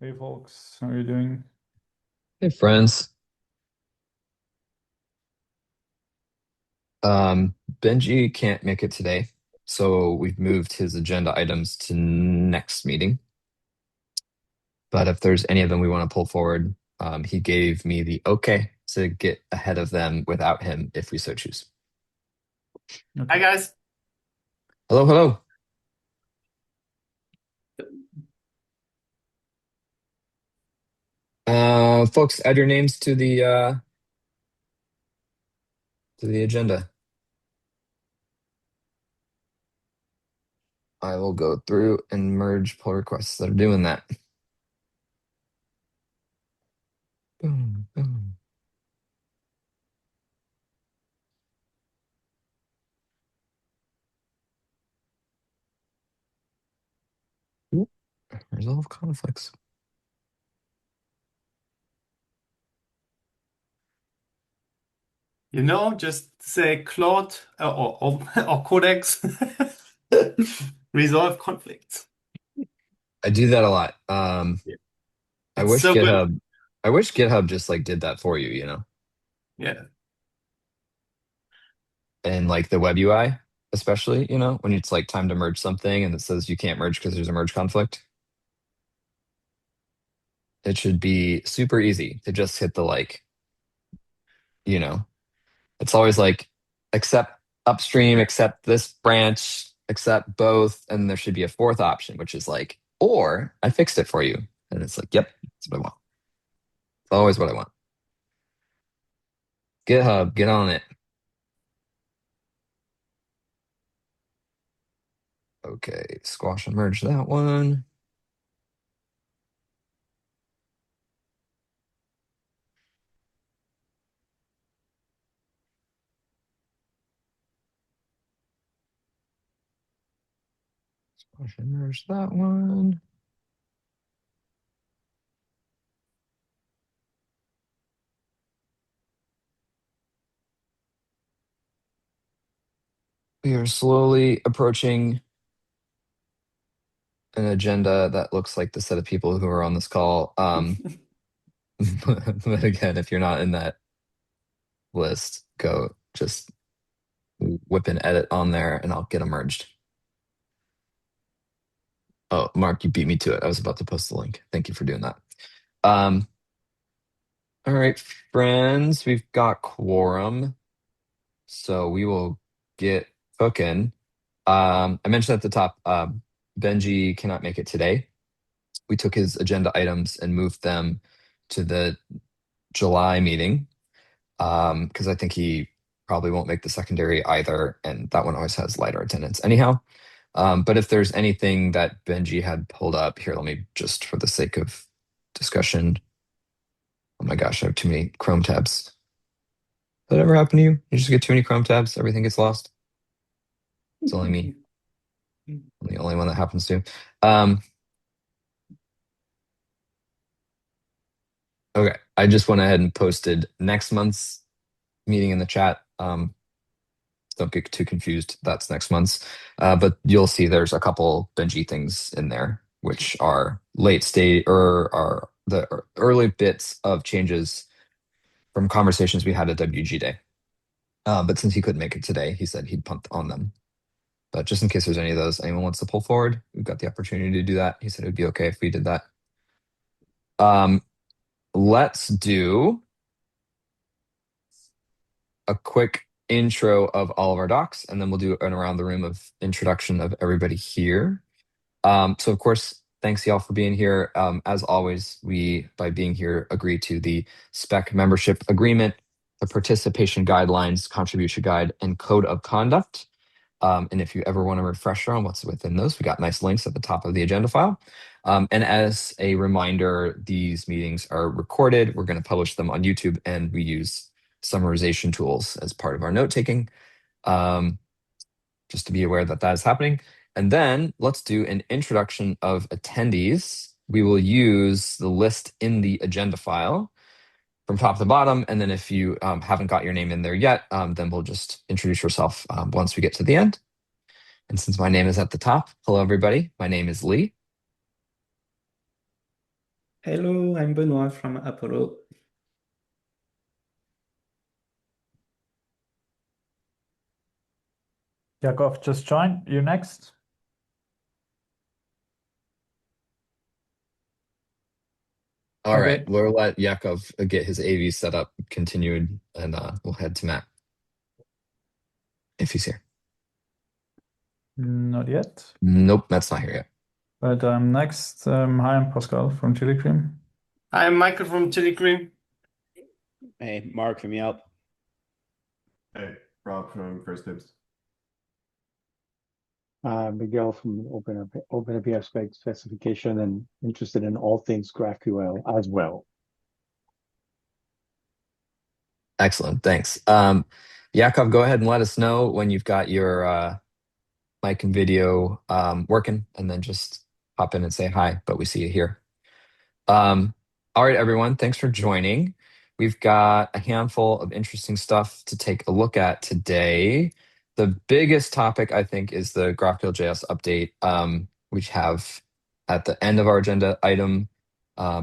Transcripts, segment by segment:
Hey folks, how are you doing? Hey friends. Benji can't make it today, so we've moved his agenda items to next meeting. But if there's any of them we want to pull forward, he gave me the okay to get ahead of them without him if we so choose. Okay. Hi guys. Hello, hello. Folks, add your names to the agenda. I will go through and merge pull requests that are doing that. Boom, boom. Oop, resolve conflicts. Just say Claude or Codex. Resolve conflicts. I do that a lot. Yeah. I It's wish so good. GitHub, I wish GitHub just like did that for you. Yeah. And like the web UI, especially, when it's like time to merge something and it says you can't merge because there's a merge conflict. It should be super easy to just hit the you know, it's always like accept upstream, accept this branch, accept both, and there should be a fourth option, which is like, or I fixed it for you. And it's like, yep, that's what I want. It's always what I want. GitHub, get on it. Okay, squash and merge that one. Squash and merge that one. We are slowly approaching an agenda that looks like the set of people who are on this call. But again, if you're not in that list, go just whip and edit on there and I'll get them merged. Oh, Mark, you beat me to it. I was about to post the link. Thank you for doing that. Um, all right, friends, we've got quorum, so we will get cooking. I mentioned at the top, Benji cannot make it today. We took his agenda items and moved them to the July meeting because I think he probably won't make the secondary either, and that one always has lighter attendance anyhow. But if there's anything that Benji had pulled up here, let me just for the sake of discussion. Oh my gosh, I have too many Chrome tabs. Does that ever happen to you? You just get too many Chrome tabs, everything gets lost. It's only me. I'm the only one that happens to. Um, okay, I just went ahead and posted next month's meeting in the chat. Don't get too confused. That's next month's. But you'll see there's a couple Benji things in there, which are late state or are the early bits of changes from conversations we had at WG Day. But since he couldn't make it today, he said he'd punt on them. But just in case there's any of those anyone wants to pull forward, we've got the opportunity to do that. He said it would be okay if we did that. Um, let's do a quick intro of all of our docs, and then we'll do an around the room of introduction of everybody here. So of course, thanks y'all for being here. As always, we, by being here, agree to the spec membership agreement, the participation guidelines, contribution guide, and code of conduct. And if you ever want a refresher on what's within those, we got nice links at the top of the agenda file. And as a reminder, these meetings are recorded. We're going to publish them on YouTube, and we use summarization tools as part of our note taking. Um, just to be aware that that is happening. And then let's do an introduction of attendees. We will use the list in the agenda file from top to bottom. And then if you haven't got your name in there yet, then we'll just introduce yourself once we get to the end. And since my name is at the top, hello, everybody. My name is Lee. Hello, I'm Benoit from Apollo. Yakov just joined. You next. All right, Okay. we'll let Yakov get his AV set up, continued, and we'll head to Matt if he's here. Not yet, Nope, Matt's not here yet. but I'm next. Hi, I'm Pascal from Chili Cream. I'm Michael from Chili Cream. Hey, Mark from Yelp. Hey, Rob from First Dibs. Miguel from OpenAPI specification and interested in all things GraphQL as well. Excellent, thanks. Yakov, go ahead and let us know when you've got your mic and video working, and then just hop in and say hi, but we see you here. All right, everyone, thanks for joining. We've got a handful of interesting stuff to take a look at today. The biggest topic, I think, is the GraphQL JS update, which have at the end of our agenda item,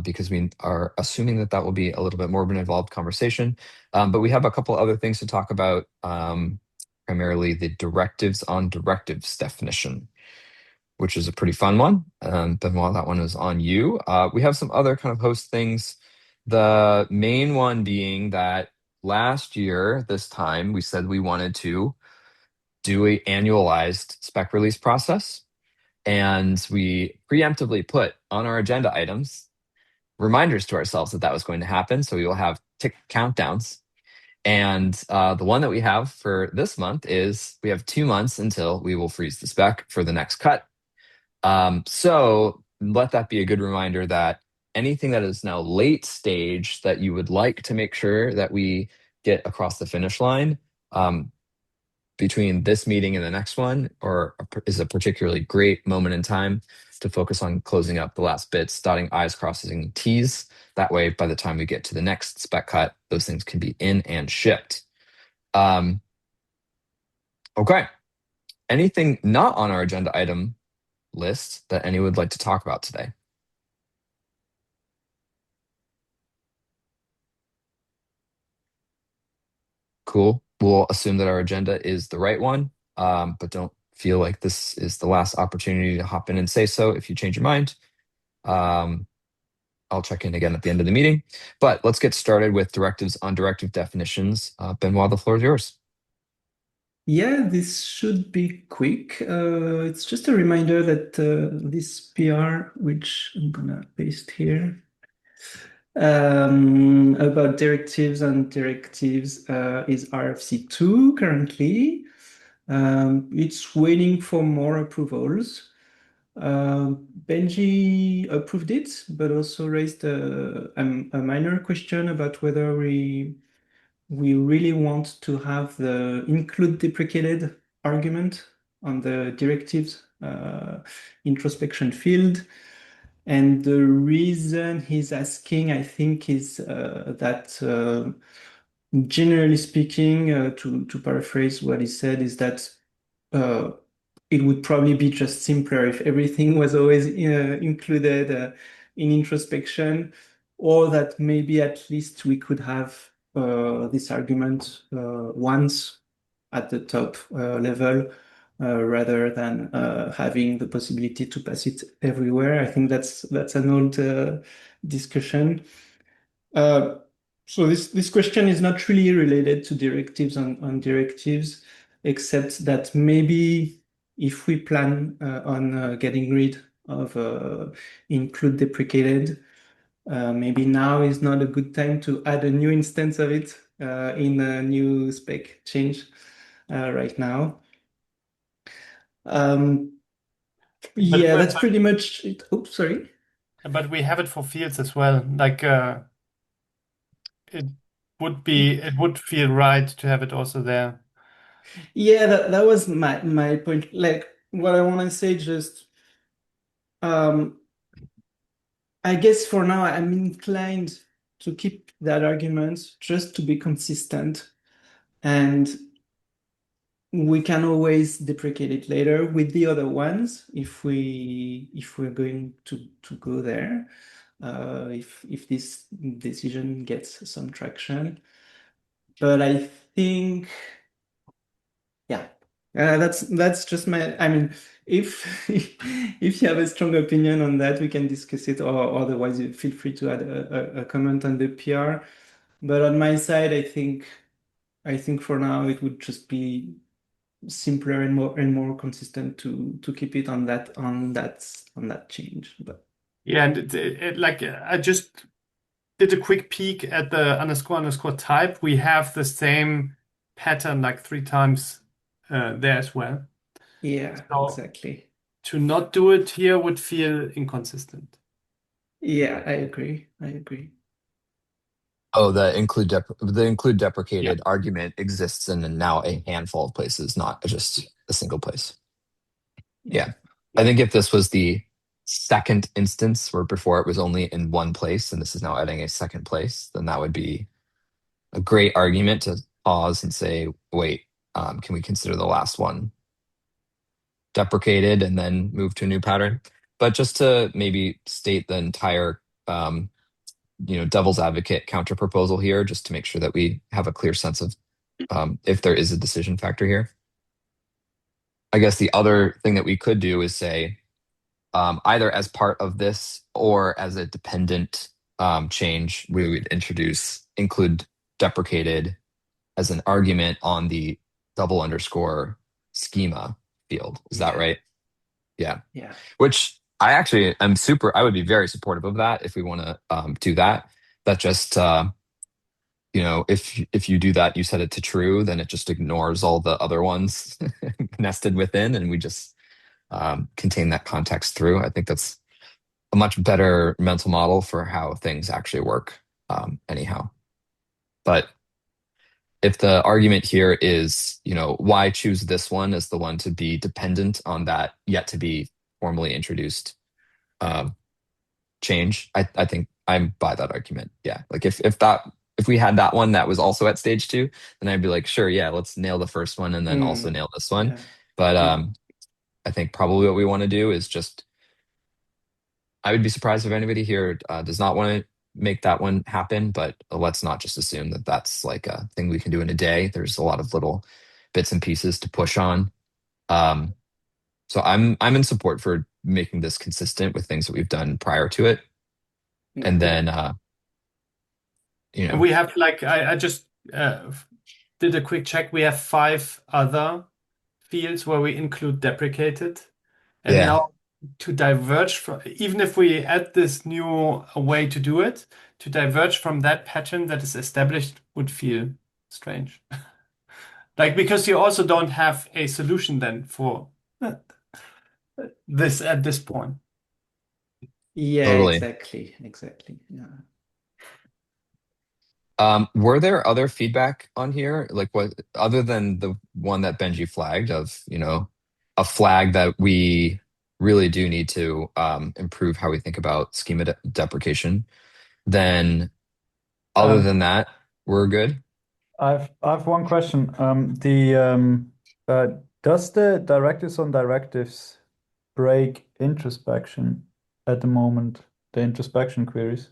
because we are assuming that that will be a little bit more of an involved conversation. But we have a couple other things to talk about, primarily the directives on directives definition, which is a pretty fun one. Benoit, that one is on you. We have some other kind of host things. The main one being that last year, this time, we said we wanted to do a annualized spec release process. And we preemptively put on our agenda items reminders to ourselves that that was going to happen. So we will have tick countdowns. And the one that we have for this month is we have 2 months until we will freeze the spec for the next cut. So let that be a good reminder that anything that is now late stage that you would like to make sure that we get across the finish line between this meeting and the next one, or is a particularly great moment in time to focus on closing up the last bits, dotting I's, crossing T's. That way, by the time we get to the next spec cut, those things can be in and shipped. Okay. Anything not on our agenda item list that anyone would like to talk about today? Cool. We'll assume that our agenda is the right one, but don't feel like this is the last opportunity to hop in and say so if you change your mind. I'll check in again at the end of the meeting. But let's get started with directives on directive definitions. Benoit, the floor is yours. Yeah, this should be quick. It's just a reminder that this PR, which I'm gonna paste here, about directives and directives is RFC2 currently. It's waiting for more approvals. Benji approved it, but also raised a minor question about whether we really want to have the include deprecated argument on the directives introspection field. And the reason he's asking, I think, is that generally speaking, to paraphrase what he said, is that uh, it would probably be just simpler if everything was always included in introspection, or that maybe at least we could have this argument once at the top level rather than having the possibility to pass it everywhere. I think that's an old discussion. So this question is not really related to directives on directives, except that maybe if we plan on getting rid of include deprecated, maybe now is not a good time to add a new instance of it in a new spec change right now. Yeah, that's pretty much it. Oops, sorry. But we have it for fields as well. Like it would feel right to have it also there. Yeah, that was my point. Like what I want to say, just I guess for now I'm inclined to keep that argument just to be consistent, and we can always deprecate it later with the other ones if we're going to go there. if this decision gets some traction. But I think, yeah, that's just my. I mean, if if you have a strong opinion on that, we can discuss it, or otherwise, you feel free to add a comment on the PR. But on my side, I think for now it would just be simpler and more consistent to keep it on that change. But Yeah, and like I just did a quick peek at the underscore type. We have the same pattern like 3 times there as well. yeah, So exactly. to not do it here would feel inconsistent. Yeah, I agree. I agree. Oh, the include Yeah. deprecated argument exists in now a handful of places, not just a single place. Yeah. I think if this was the second instance where before it was only in one place and this is now adding a second place, then that would be a great argument to pause and say, wait, can we consider the last one deprecated and then move to a new pattern? But just to maybe state the entire devil's advocate counter proposal here, just to make sure that we have a clear sense of if there is a decision factor here. I guess the other thing that we could do is say, either as part of this or as a dependent change, we would include deprecated as an argument on the double underscore schema field. Is that right? Yeah. Yeah. Which I actually I would be very supportive of that if we want to do that. That just, if you do that, you set it to true, then it just ignores all the other ones nested within, and we just contain that context through. I think that's a much better mental model for how things actually work, anyhow. But if the argument here is, why choose this one as the one to be dependent on that yet to be formally introduced change, I think I'm by that argument. Yeah. Like if we had that one that was also at stage 2, then I'd be like, sure, yeah, let's nail the first one and then also nail this one. Yeah. But I think probably what we want to do is just, I would be surprised if anybody here does not want to make that one happen, but let's not just assume that that's like a thing we can do in a day. There's a lot of little bits and pieces to push on. So I'm in support for making this consistent with things that we've done prior to it. And then, And we have I just did a quick check. We have 5 other fields where we include deprecated. And Yeah. now to diverge from, even if we add this new way to do it, to diverge from that pattern that is established would feel strange. Like, because you also don't have a solution then for this at this point. Yeah, Totally. exactly. Yeah. Were there other feedback on here? Like what, other than the one that Benji flagged of, a flag that we really do need to improve how we think about schema deprecation, then other than that, we're good? I've one question. Does the directives on directives break introspection at the moment, the introspection queries?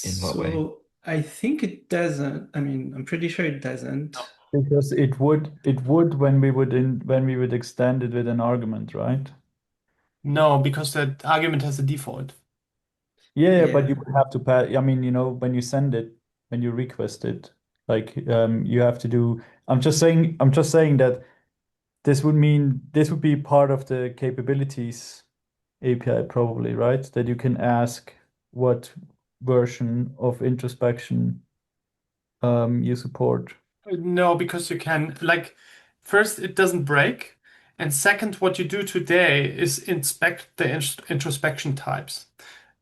In what way? So I think it doesn't. I mean, I'm pretty sure it doesn't. Because it would when we would extend it with an argument, right? No, because that argument has a default. Yeah, but you Yeah. would have to pass. I mean, when you send it, when you request it, like you have to do. I'm just saying that this would be part of the capabilities API probably, right? That you can ask what version of introspection you support. No, because you can, like, first, it doesn't break. And second, what you do today is inspect the introspection types.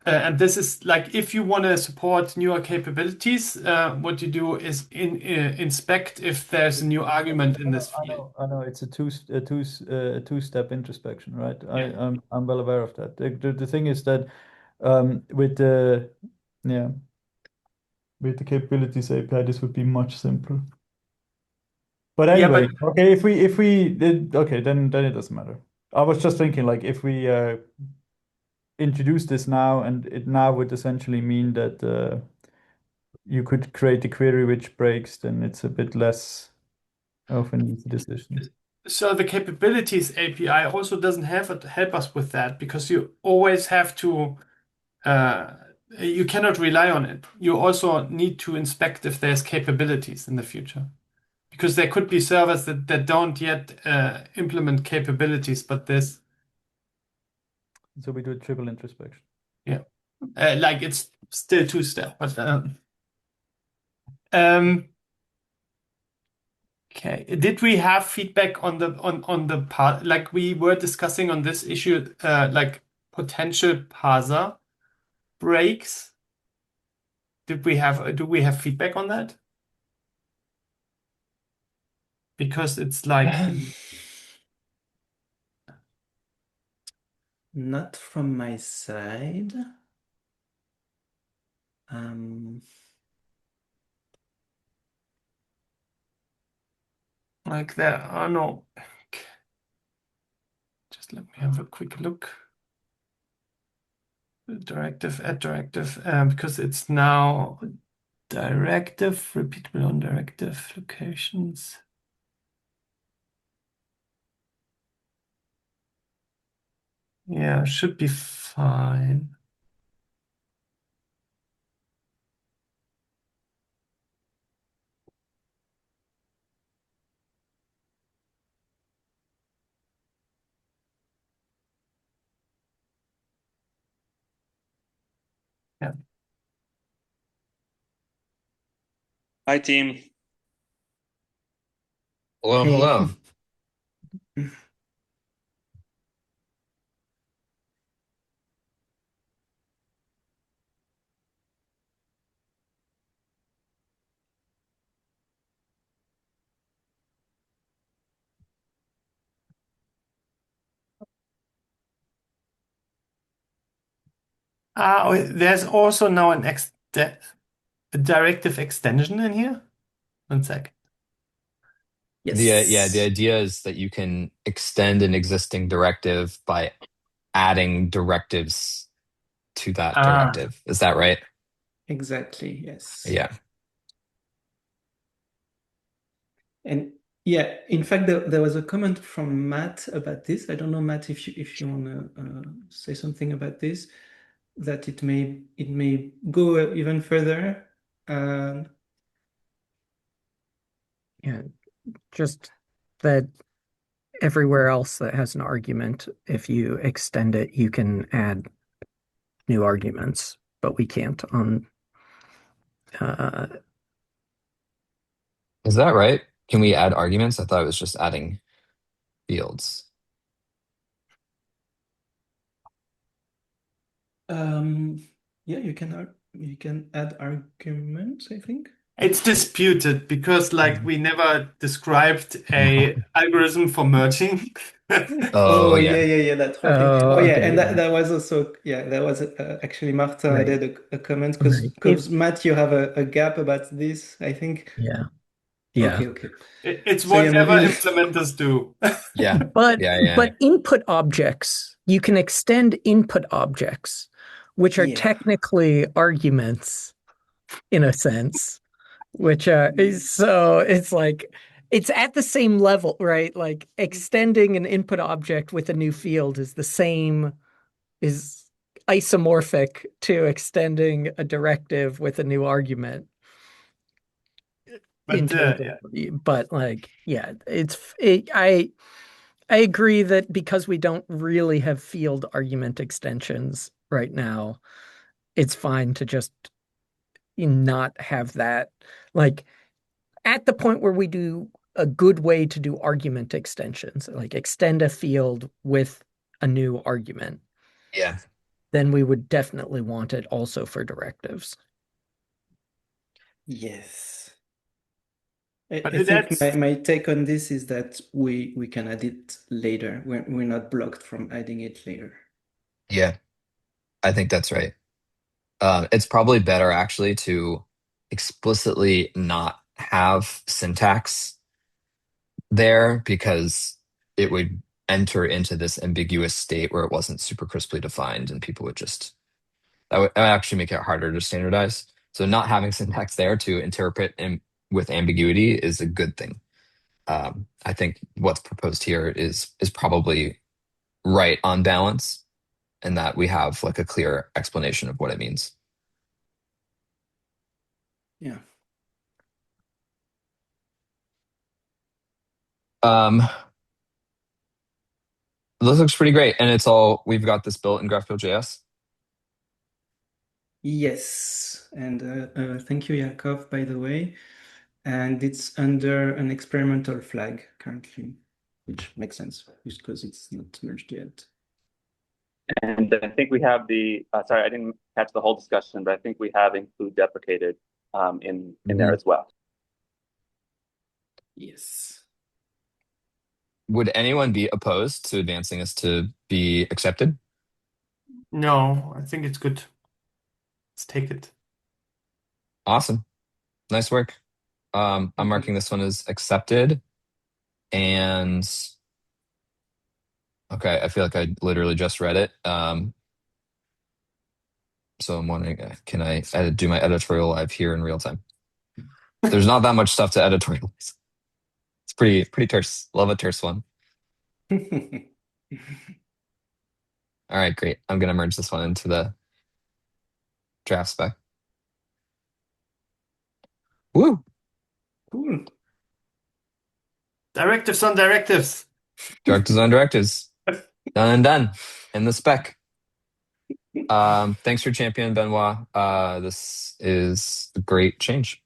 And this is like, if you want to support newer capabilities, what you do is inspect if there's a new argument in this field. I know. It's a two-step introspection, right? I'm well aware of that. The thing is that with the capabilities API, this would be much simpler. But Yeah, anyway, okay, okay, then it doesn't matter. I was just thinking, like, if we introduce this now, and it now would essentially mean that you could create a query which breaks, then it's a bit less of an easy decision. So the capabilities API also doesn't help us with that, because you always have to, you cannot rely on it. You also need to inspect if there's capabilities in the future, because there could be servers that don't yet implement capabilities, but this, So we do a triple introspection. yeah, like it's still two-step, but okay. Did we have feedback on the part, like we were discussing on this issue, like potential parser breaks? Do we have feedback on that? Because it's like Not from my side. like there are no. Just let me have a quick look. Directive, add directive, because it's now directive, repeatable on directive locations. Yeah, should be fine. Yeah. Hi, team. Hello, Hey. hello. There's also now a directive extension in here. One sec. Yeah, the Yes. idea is that you can extend an existing directive by adding directives to that Ah, directive. Is that right? Exactly, yes. Yeah. And yeah, in fact, there was a comment from Matt about this. I don't know, Matt, if you want to say something about this, that it may go even further. Yeah, just that everywhere else that has an argument, if you extend it, you can add new arguments, but we can't on. Is that right? Can we add arguments? I thought it was just adding fields. Yeah, you can add arguments, I think. it's disputed because like we never described a algorithm for merging. Oh, Yeah, that whole thing. Oh, Oh yeah, okay, and yeah, that was also, yeah, that was actually Marta right, added a comment right. because Matt, you have a gap about this, I think. Yeah, yeah. Okay. It's So yeah, whatever maybe implementers do. yeah. But Yeah. input objects, you can extend input objects, which are yeah. technically arguments in a sense, which is so it's like it's at the same level, right? Like extending an input object with a new field is the same, is isomorphic to extending a directive with a new argument But but like yeah, I agree that because we don't really have field argument extensions right now, it's fine to just not have that. Like at the point where we do a good way to do argument extensions, like extend a field with a new argument, Yeah. then we would definitely want it also for directives. Yes. But I think that's my take on this is that we can add it later. We're not blocked from adding it later. Yeah. I think that's right. It's probably better actually to explicitly not have syntax there because it would enter into this ambiguous state where it wasn't super crisply defined and people would just that would actually make it harder to standardize. So not having syntax there to interpret with ambiguity is a good thing. I think what's proposed here is probably right on balance, and that we have like a clear explanation of what it means. Yeah. This looks pretty great, and we've got this built in GraphQL JS. Yes, and thank you, Yakov, by the way. And it's under an experimental flag currently, which makes sense because it's not merged yet. And I think we have sorry, I didn't catch the whole discussion, but I think we have include deprecated in there as well. Yes. Would anyone be opposed to advancing this to be accepted? No, I think it's good. Let's take it. Awesome. Nice work. I'm marking this one as accepted. And okay, I feel like I literally just read it. So I'm wondering, can I do my editorial live here in real time? There's not that much stuff to editorialize. It's pretty terse. Love a terse one. All right, great. I'm gonna merge this one into the draft spec. Woo! Cool. Directives on directives. Directives on directives. Done and done in the spec. Thanks for champion, Benoit. This is a great change.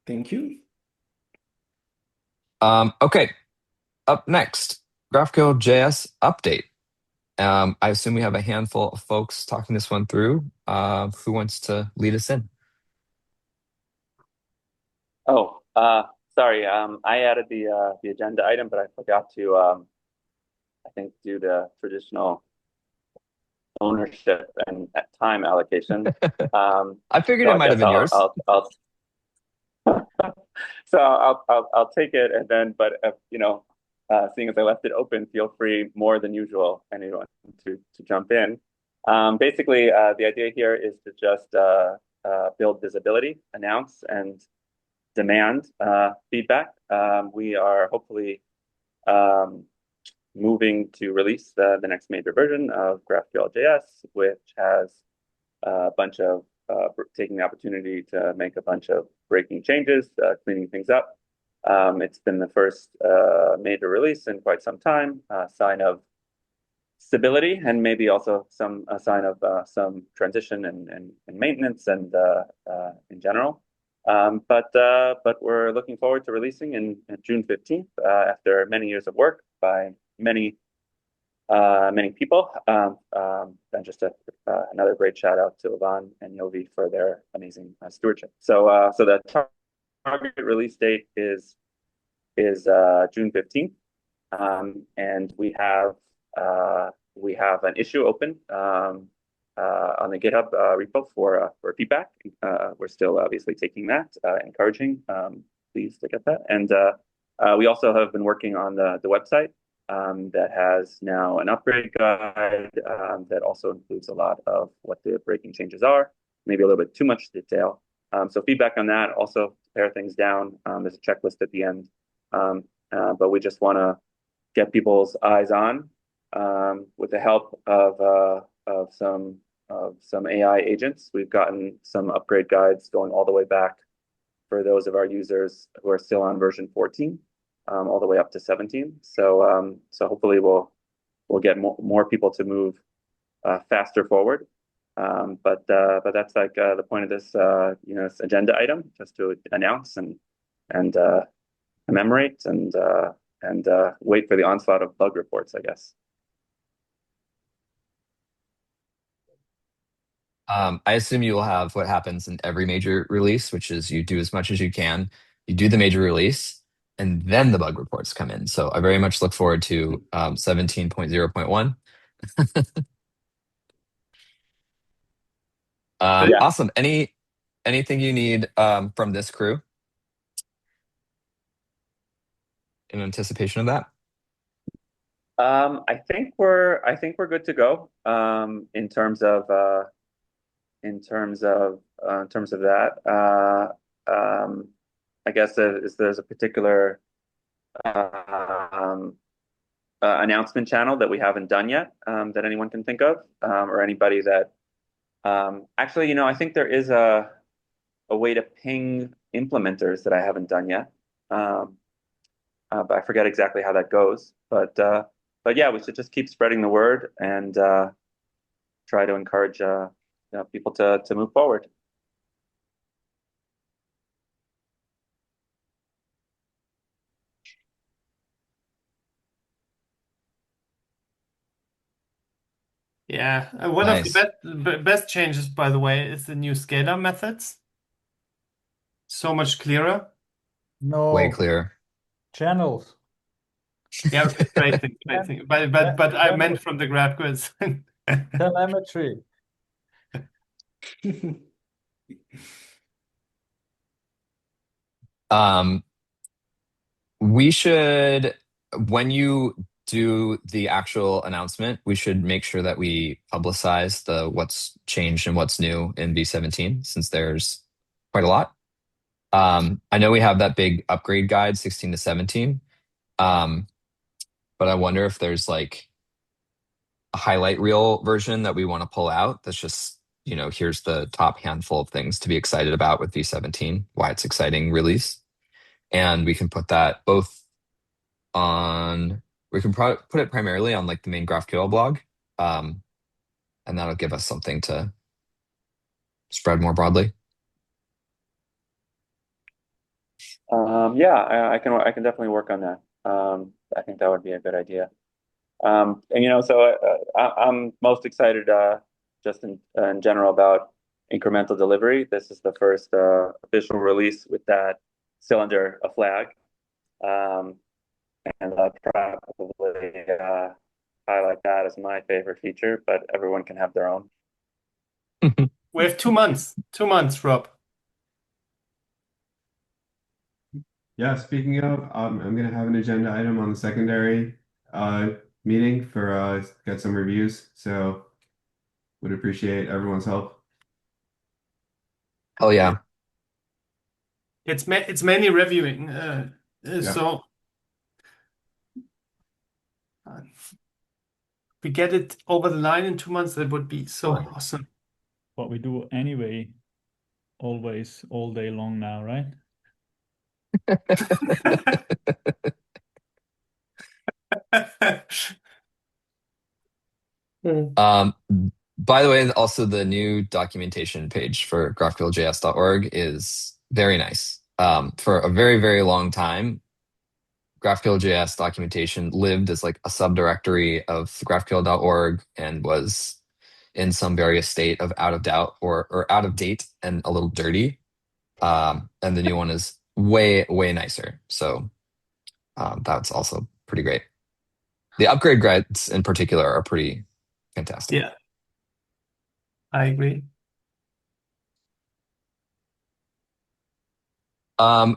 Thank you. Okay, up next, GraphQL JS update. I assume we have a handful of folks talking this one through. Who wants to lead us in? Oh, sorry. I added the agenda item, but I forgot to I think do the traditional ownership and time allocation. I figured so it might have been yours. So I'll take it, and then, but seeing as I left it open, feel free more than usual, anyone to jump in. Basically, the idea here is to just build visibility, announce, and demand feedback. We are hopefully moving to release the next major version of GraphQL JS, which has a bunch of taking the opportunity to make a bunch of breaking changes, cleaning things up. It's been the first major release in quite some time, sign of stability, and maybe also a sign of some transition and maintenance and in general. But we're looking forward to releasing in June 15th after many years of work by many people. And just another great shout out to Ivan and Yovi for their amazing stewardship. So the target release date is June 15th, and we have an issue open on the GitHub repo for feedback. We're still obviously taking that, encouraging. Please to get that. And we also have been working on the website that has now an upgrade guide that also includes a lot of what the breaking changes are, maybe a little bit too much detail. So feedback on that, also to pare things down. There's a checklist at the end, but we just want to get people's eyes on with the help of some AI agents. We've gotten some upgrade guides going all the way back for those of our users who are still on version 14, all the way up to 17. So hopefully we'll get more people to move faster forward. But that's like the point of this this agenda item, just to announce and commemorate and wait for the onslaught of bug reports, I guess. I assume you will have what happens in every major release, which is you do as much as you can, you do the major release, and then the bug reports come in. So I very much look forward to 17.0.1. Yeah. Awesome. Anything you need from this crew in anticipation of that? I think we're good to go in terms of that. I guess there's a particular announcement channel that we haven't done yet that anyone can think of, or anybody that actually, I think there is a way to ping implementers that I haven't done yet. But I forget exactly how that goes. But yeah, we should just keep spreading the word and try to encourage people to move forward. Yeah, one of the Nice. best changes, by the way, is the new scalar methods. So much clearer. Way No, clearer. channels. Yeah, okay, great thing, great thing. But I meant Channels. from the grad quiz. Telemetry. Um, we should, when you do the actual announcement, we should make sure that we publicize the what's changed and what's new in V17, since there's quite a lot. I know we have that big upgrade guide, 16 to 17. But I wonder if there's like a highlight reel version that we want to pull out that's just, here's the top handful of things to be excited about with V17, why it's exciting release. And we can put that both on, we can put it primarily on like the main GraphQL blog. And that'll give us something to spread more broadly. Yeah, I can definitely work on that. I think that would be a good idea. And so I'm most excited just in general about incremental delivery. This is the first official release with that cylinder, a flag, and I'll probably highlight that as my favorite feature, but everyone can have their own. We have 2 months. 2 months, Rob. Yeah, speaking of, I'm gonna have an agenda item on the secondary meeting for get some reviews. So would appreciate everyone's help. Oh yeah. It's mainly reviewing. So if we get it over the line in 2 months, that would be so awesome. What we do anyway, always, all day long now, right? Um, by the way, also the new documentation page for GraphQLJS.org is very nice. For a very, very long time, GraphQL.js documentation lived as like a subdirectory of GraphQL.org and was in some various state of out of doubt or out of date and a little dirty. And the new one is way, way nicer. So that's also pretty great. The upgrade guides in particular are pretty fantastic. Yeah, I agree. That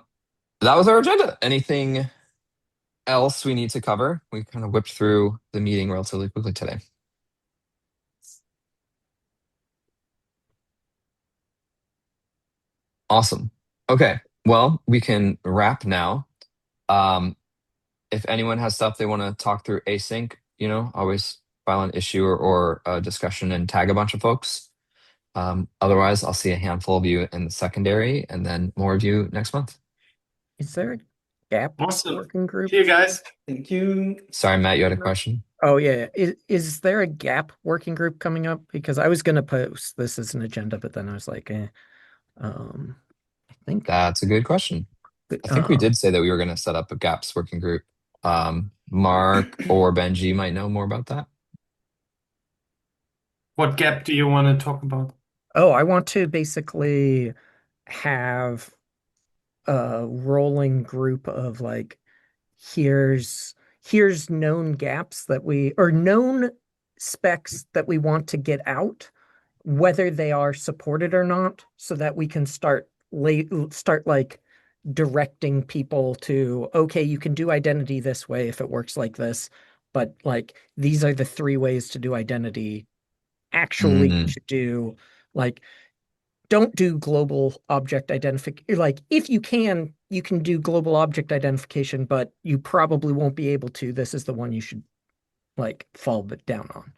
was our agenda. Anything else we need to cover? We kind of whipped through the meeting relatively quickly today. Awesome. Okay. Well, we can wrap now. If anyone has stuff they want to talk through async, always file an issue or a discussion and tag a bunch of folks. Otherwise, I'll see a handful of you in the secondary and then more of you next month. Is there a gap Awesome. working group? See you guys. Thank you. Sorry, Matt, you had a question? Oh yeah. Is there a gap working group coming up? Because I was gonna post this as an agenda, but then I was like, I think That's a good question. I think we did say that we were going to set up a gaps working group. Mark or Benji might know more about that. What gap do you want to talk about? Oh, I want to basically have a rolling group of like, here's known gaps that or known specs that we want to get out, whether they are supported or not, so that we can start like directing people to, okay, you can do identity this way if it works like this, but like these are the 3 ways to do identity. Actually, you should do like don't do global object identification. Like if you can do global object identification, but you probably won't be able to. This is the one you should like fall down on.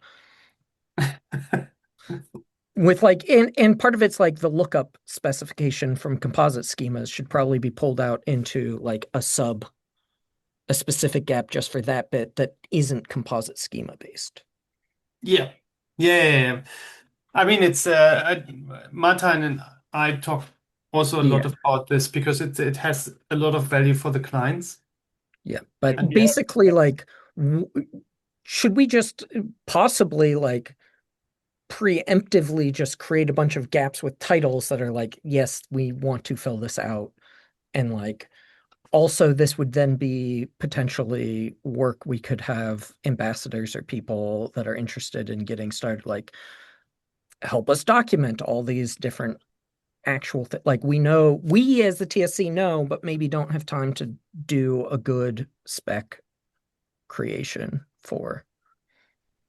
With like and part of it's like the lookup specification from composite schemas should probably be pulled out into like a specific gap just for that bit that isn't composite schema based. Yeah. I mean, it's Martin and I talk also a lot about this because it has a lot of value for the clients. Yeah, but basically, like, should we just possibly like preemptively just create a bunch of gaps with titles that are like, yes, we want to fill this out, and like also this would then be potentially work we could have ambassadors or people that are interested in getting started, like help us document all these different actual like we as the TSC know, but maybe don't have time to do a good spec creation for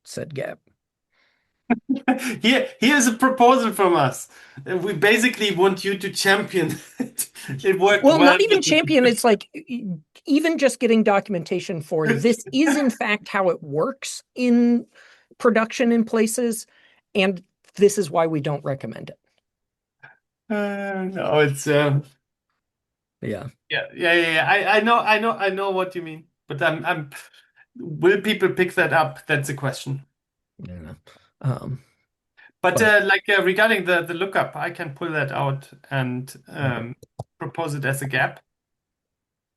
said gap. Here's a proposal from us. We basically want you to champion it. It worked well. Not even champion. It's like even just getting documentation for this is in fact how it works in production in places, and this is why we don't recommend it. No, it's yeah. I know what you mean, but I'm. Will people pick that up? That's the question. Yeah. But regarding the lookup, I can pull that out and propose it as a gap,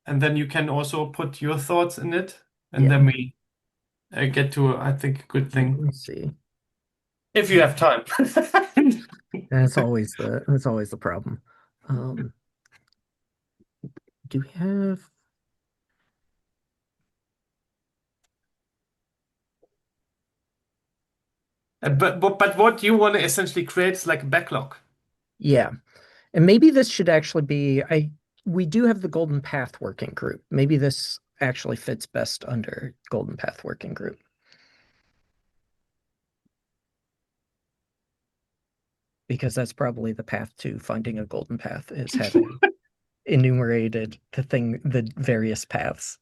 and then you can also put your thoughts in it, and then we get to I think a good thing. Let's see if you have time. That's always the problem. Do we have? But what you want to essentially create is like a backlog. Yeah. And maybe this should actually be we do have the Golden Path working group. Maybe this actually fits best under Golden Path working group. Because that's probably the path to finding a golden path is having enumerated the various paths.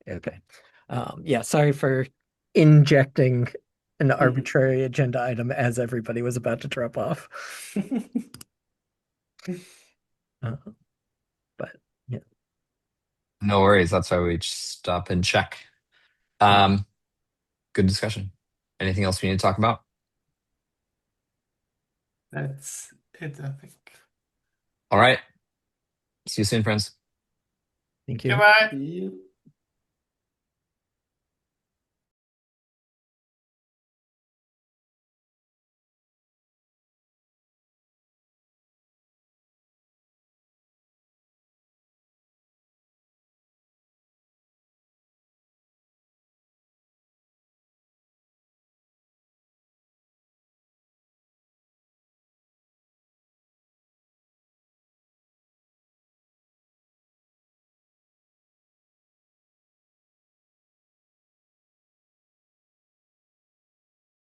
Okay. Yeah, sorry for injecting an arbitrary agenda item as everybody was about to drop off. But yeah. No worries. That's why we stop and check. Good discussion. Anything else we need to talk about? That's it, I think. All right. See you soon, friends. Thank you. Goodbye.